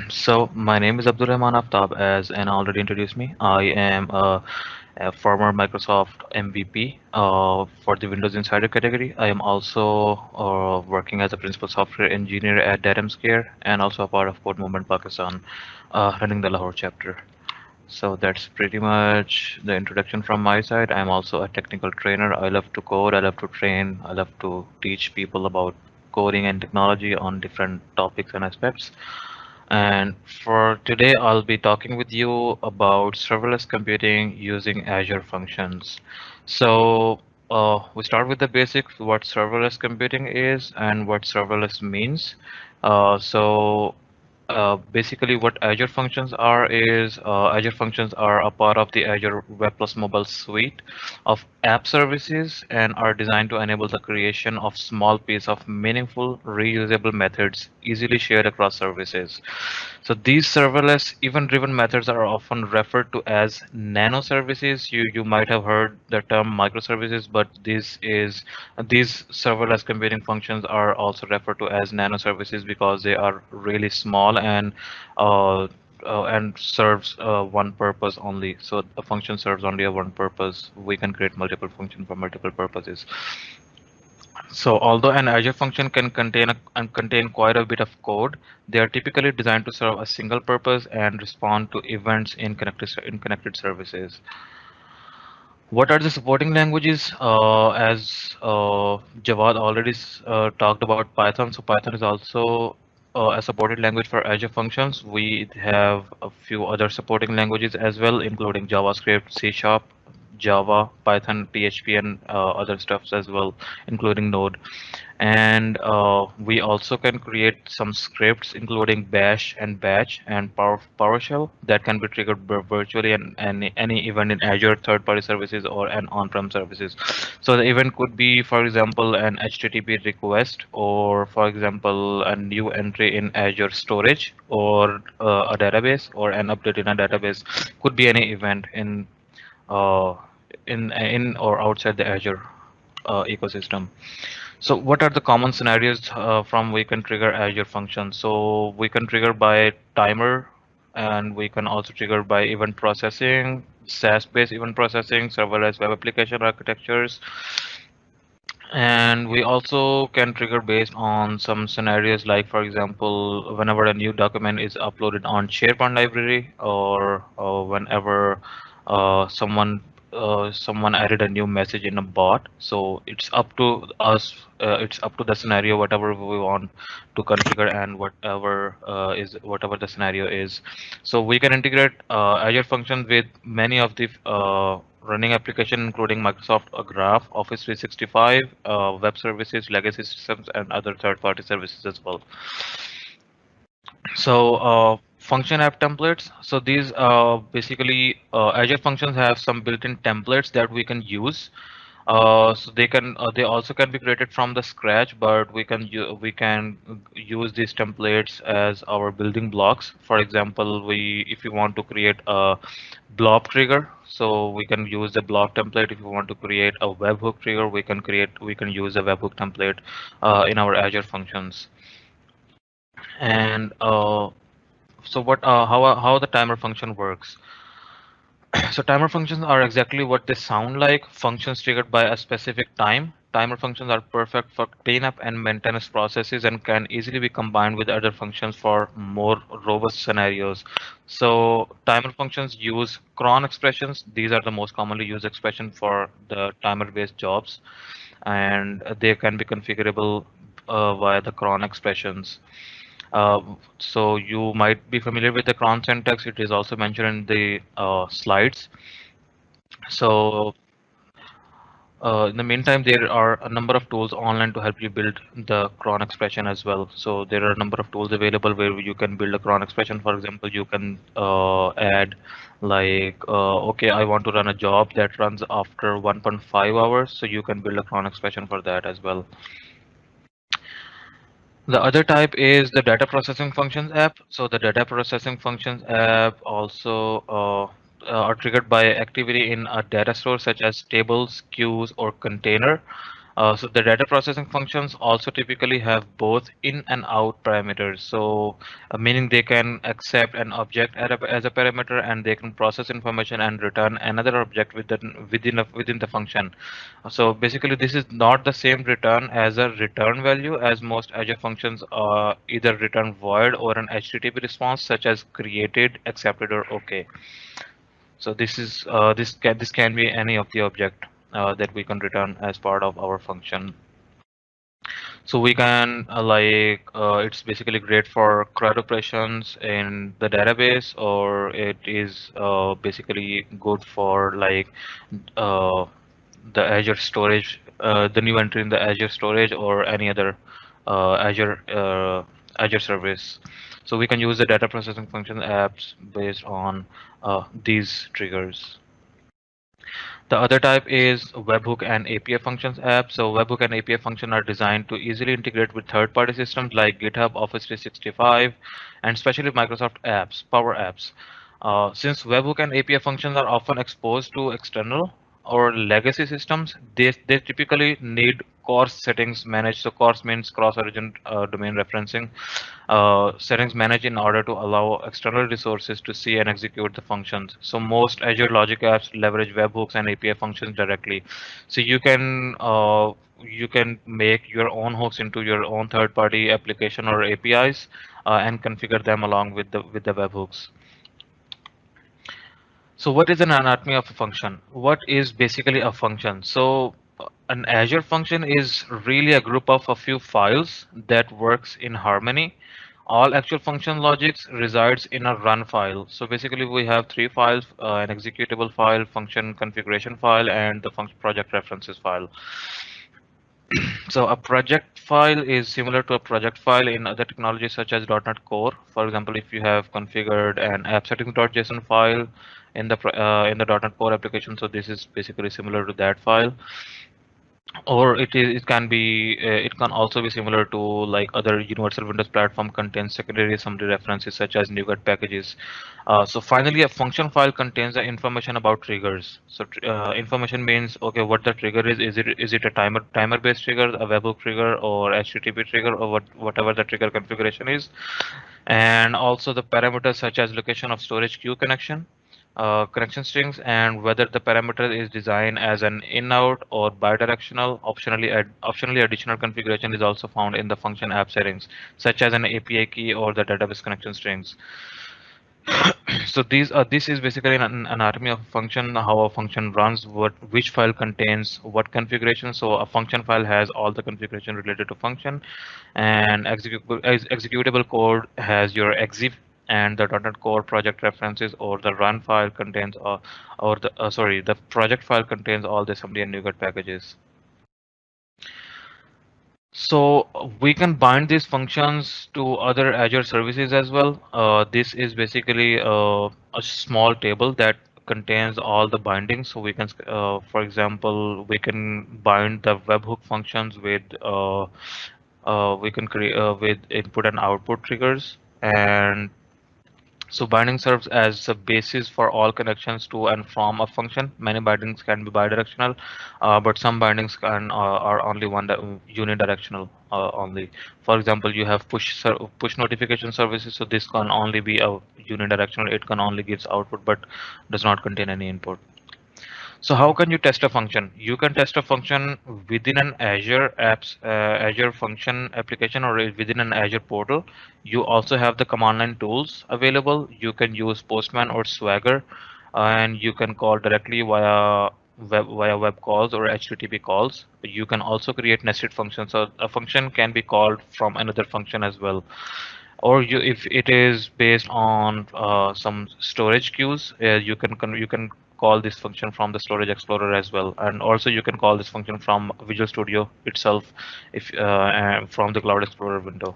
So my name is Abdul Rahman Aftab, as Anna already introduced me. I am a former Microsoft MVP for the Windows Insider category. I am also working as a principal software engineer at DatamScare and also a part of Code Movement Pakistan, running the Lahore chapter. So that's pretty much the introduction from my side. I'm also a technical trainer. I love to code, I love to train, I love to teach people about coding and technology on different topics and aspects. And for today, I'll be talking with you about serverless computing using Azure Functions. So we start with the basics, what serverless computing is and what serverless means. Basically, what Azure Functions are is Azure Functions are a part of the Azure Web Plus Mobile suite of app services and are designed to enable the creation of small piece of meaningful, reusable methods easily shared across services. So these serverless event-driven methods are often referred to as nano services. You might have heard the term microservices, but these serverless computing functions are also referred to as nano services because they are really small and serves one purpose only. So a function serves only a one purpose. We can create multiple functions for multiple purposes. So although an Azure function can contain quite a bit of code, they are typically designed to serve a single purpose and respond to events in connected services. What are the supporting languages? As Jawad already talked about Python, so Python is also a supported language for Azure Functions. We have a few other supporting languages as well, including JavaScript, C Sharp, Java, Python, PHP, and other stuffs as well, including Node. And we also can create some scripts, including Bash and Batch and PowerShell that can be triggered virtually and any event in Azure third-party services or an on-prem services. So the event could be, for example, an HTTP request, or for example, a new entry in Azure storage, or a database, or an update in a database. Could be any event uh, in or outside the Azure ecosystem. So what are the common scenarios from we can trigger Azure functions? So we can trigger by timer, and we can also trigger by event processing, SaaS-based event processing, serverless web application architectures, and we also can trigger based on some scenarios like, for example, whenever a new document is uploaded on SharePoint library, or whenever someone added a new message in a bot. So it's up to us. It's up to the scenario, whatever we want to configure, and whatever the scenario is. So we can integrate Azure functions with many of the running application, including Microsoft Graph, Office 365, web services, legacy systems, and other third-party services as well. So function app templates. So these basically Azure functions have some built-in templates that we can use. They also can be created from the scratch, but we can use these templates as our building blocks. For example, if you want to create a blob trigger, so we can use the blob template. If you want to create a webhook trigger, we can use a webhook template in our Azure functions. And how the timer function works. So timer functions are exactly what they sound like, functions triggered by a specific time. Timer functions are perfect for cleanup and maintenance processes and can easily be combined with other functions for more robust scenarios. So timer functions use cron expressions. These are the most commonly used expression for the timer-based jobs, and they can be configurable via the cron expressions. So you might be familiar with the cron syntax. It is also mentioned in the slides. So in the meantime, there are a number of tools online to help you build the cron expression as well. So there are a number of tools available where you can build a cron expression. For example, you can add like, okay, I want to run a job that runs after 1.5 hours. So you can build a cron expression for that as well. The other type is the data processing functions app. So the data processing functions app also are triggered by activity in a data store such as tables, queues, or container. So the data processing functions also typically have both in and out parameters. So meaning they can accept an object as a parameter, and they can process information and return another object within the function. So basically, this is not the same return as a return value, as most Azure functions either return void or an HTTP response, such as created, accepted, or OK. So this can be any of the object that we can return as part of our function. So we can it's basically great for CRUD operations in the database, or it is basically good for uh, the Azure storage, the new entry in the Azure storage, or any other Azure service. So we can use the data processing function apps based on these triggers. The other type is webhook and API functions app. So webhook and API function are designed to easily integrate with third-party systems like GitHub, Office 365, and especially Microsoft apps, Power Apps. Since webhook and API functions are often exposed to external or legacy systems, they typically need CORS settings managed. So CORS means cross-origin domain referencing settings managed in order to allow external resources to see and execute the functions. So most Azure Logic apps leverage webhooks and API functions directly. So you can make your own hooks into your own third-party application or APIs and configure them along with the webhooks. So what is an anatomy of a function? What is basically a function? So an Azure function is really a group of a few files that works in harmony. All actual function logics resides in a run file. So basically we have three files, an executable file, function configuration file, and the function project references file. So a project file is similar to a project file in other technologies such as .NET Core. For example, if you have configured an app settings.json file in the .NET Core application, so this is basically similar to that file. Or it can also be similar to like other universal Windows platform contains secondary assembly references such as NuGet packages. So finally, a function file contains the information about triggers. So information means, okay, what the trigger is. Is it a timer based trigger, a webhook trigger, or HTTP trigger, or whatever the trigger configuration is, and also the parameters such as location of storage queue connection strings, and whether the parameter is designed as an in-out or bidirectional. Optionally, additional configuration is also found in the function app settings, such as an API key or the database connection strings. So this is basically an anatomy of a function, how a function runs, which file contains what configuration. So a function file has all the configuration related to function, and executable code has your exif, and the .NET Core project references or the run file contains the project file contains all the assembly and NuGet packages. So we can bind these functions to other Azure services as well. This is basically a small table that contains all the bindings. So we can, for example, we can bind the webhook functions with we can create with input and output triggers, and so binding serves as a basis for all connections to and from a function. Many bindings can be bidirectional, but some bindings are only unidirectional only. For example, you have push notification services, so this can only be a unidirectional. It can only gives output, but does not contain any input. So how can you test a function? You can test a function within an Azure function application, or within an Azure portal. You also have the command line tools available. You can use Postman or Swagger, and you can call directly via web calls or HTTP calls. You can also create nested functions. So a function can be called from another function as well. Or if it is based on some storage queues, you can call this function from the Storage Explorer as well, and also you can call this function from Visual Studio itself, if from the Cloud Explorer window.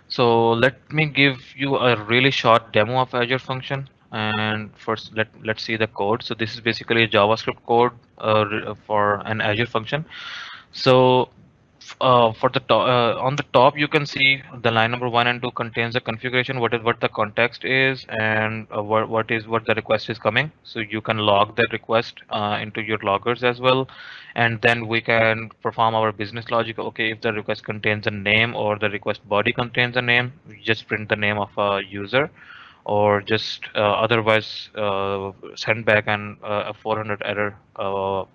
So let me give you a really short demo of Azure function. And first, let's see the code. So this is basically a JavaScript code for an Azure function. So For the top, on the top, you can see the line number 1 and 2 contains the configuration, what the context is, and what the request is coming. So you can log the request into your loggers as well, and then we can perform our business logic. Okay, if the request contains a name or the request body contains a name, we just print the name of a user, or just otherwise send back a 400 error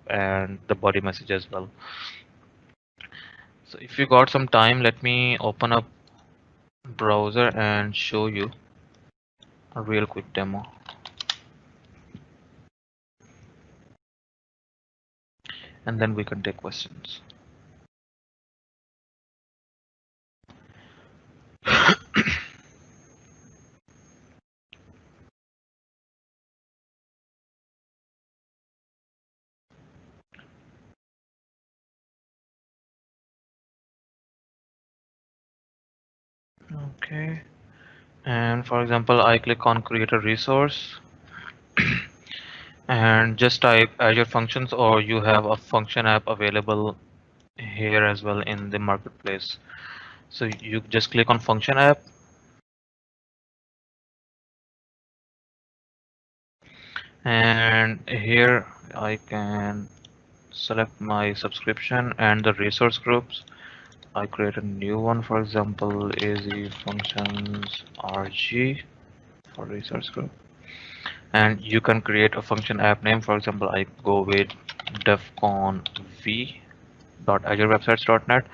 and the body message as well. So if you got some time, let me open up browser and show you a real quick demo, and then we can take questions. Okay, and for example, I click on create a resource and just type Azure Functions, or you have a function app available here as well in the marketplace. So you just click on function app, and here I can select my subscription and the resource groups. I create a new one, for example, Azure Functions RG for resource group. And you can create a function app name. For example, I go with DEVCON-V .azurewebsites.net.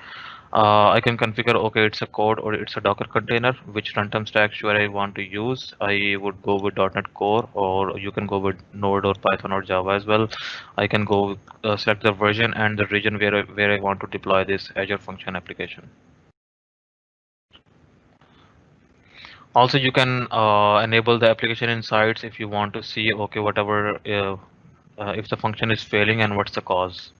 I can configure, okay, it's a code or it's a Docker container, which runtime stack should I want to use. I would go with .NET Core, or you can go with Node or Python or Java as well. I can go select the version and the region where I want to deploy this Azure function application. Also, you can enable the application insights if you want to see, okay, whatever if the function is failing and what's the cause.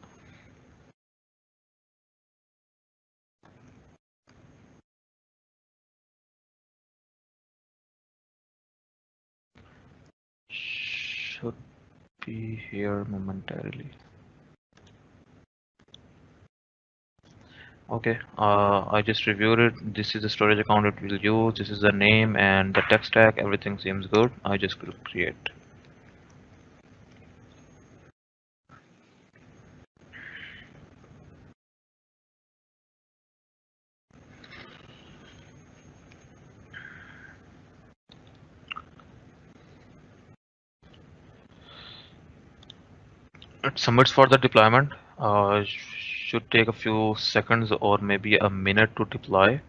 Should be here momentarily. Okay, I just reviewed it. This is the storage account it will use. This is the name and the tech stack. Everything seems good. I just click create. It submits for the deployment. Should take a few seconds or maybe a minute to deploy.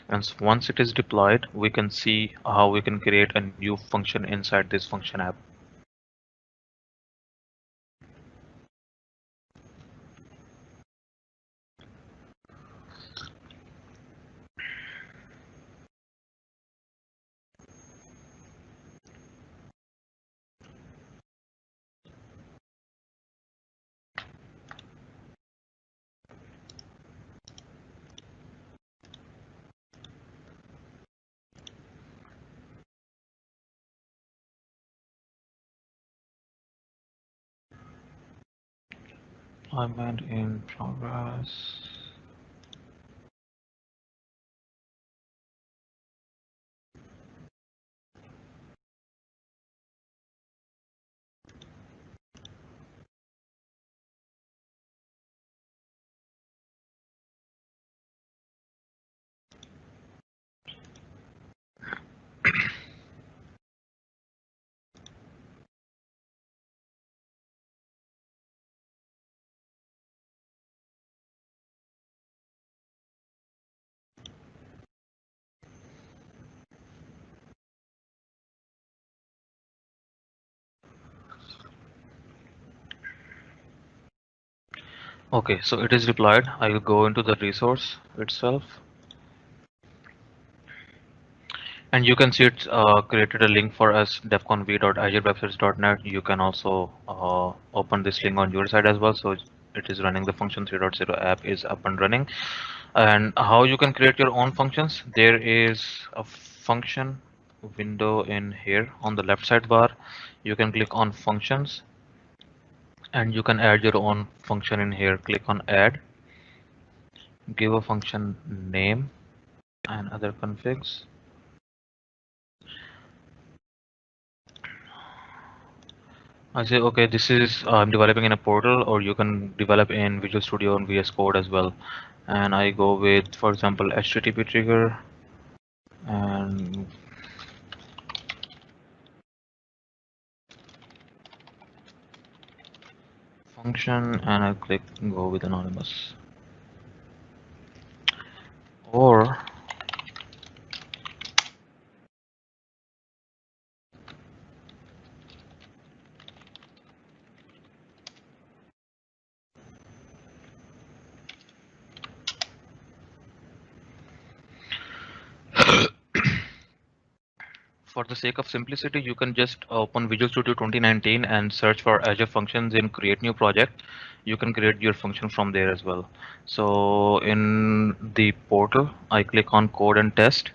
And once it is deployed, we can see how we can create a new function inside this function app. I'm in progress. Okay, so it is deployed. I will go into the resource itself. And you can see it's created a link for us, devconv.azurewebsites.net. You can also open this link on your side as well. So it is running, the function 3.0 app is up and running. And how you can create your own functions, there is a function window in here on the left side bar. You can click on functions and you can add your own function in here. Click on add. give a function name and other configs. I say, okay, this is I'm developing in a portal, or you can develop in Visual Studio and VS Code as well. And I go with, for example, HTTP trigger and function, and I click go with anonymous. Or for the sake of simplicity, you can just open Visual Studio 2019 and search for Azure Functions in Create New Project. You can create your function from there as well. So in the portal, I click on Code and Test.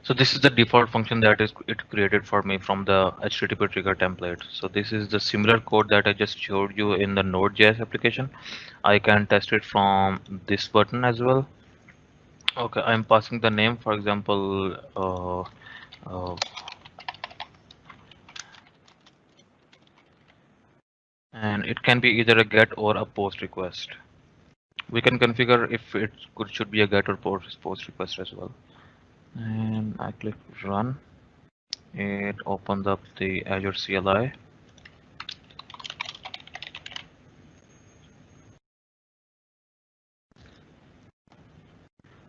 So this is the default function that is it created for me from the HTTP trigger template. So this is the similar code that I just showed you in the Node.js application. I can test it from this button as well. Okay, I'm passing the name, for example, and it can be either a get or a post request. We can configure if it should be a get or post request as well. And I click run. It opens up the Azure CLI.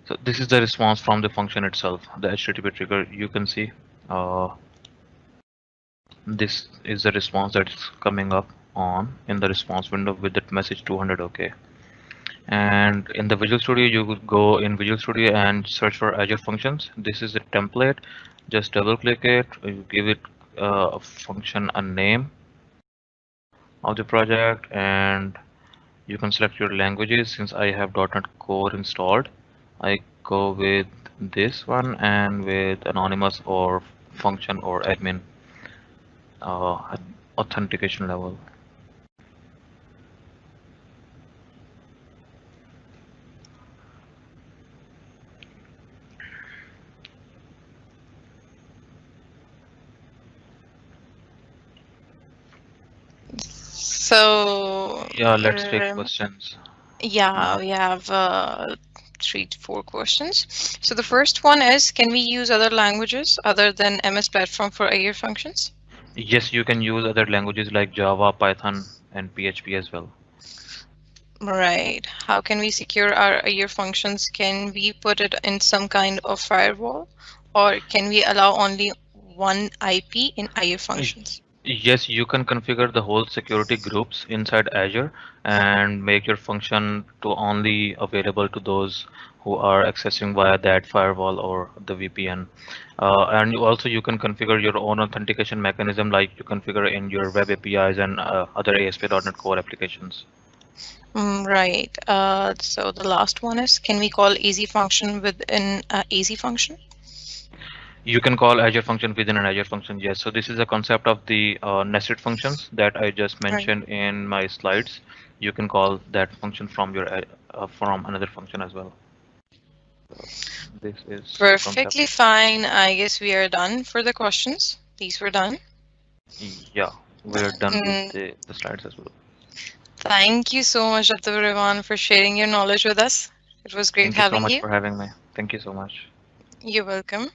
So this is the response from the function itself, the HTTP trigger. You can see this is the response that's coming up on in the response window with that message 200 OK. And in the Visual Studio, you would go in Visual Studio and search for Azure Functions. This is the template. Just double click it. You give it a function a name of the project, and you can select your languages. Since I have .NET Core installed, I go with this one and with anonymous or function or admin authentication level. So, Yeah, let's take questions. yeah, we have 3 to 4 questions. So the first one is, can we use other languages other than MS Platform for Azure Functions? Yes, you can use other languages like Java, Python, and PHP as well. Right. How can we secure our Azure Functions? Can we put it in some kind of firewall, or can we allow only one IP in Azure Functions? Yes, you can configure the whole security groups inside Azure and make your function to only available to those who are accessing via that firewall or the VPN. And you can configure your own authentication mechanism like you configure in your web APIs and other ASP.NET Core applications. Right. So the last one is, can we call easy function within easy function? You can call Azure function within an Azure function, yes. So this is a concept of the nested functions that I just Right. mentioned in my slides. You can call that function from your from another function as well. So this is the concept. Perfectly fine. I guess we are done for the questions. These were done. Yeah, we're done with Mm, the slides as well. Thank you so much, Dr. Revan, for sharing your knowledge with us. It was great Thank you so having much you. for having me. Thank you so much. You're welcome.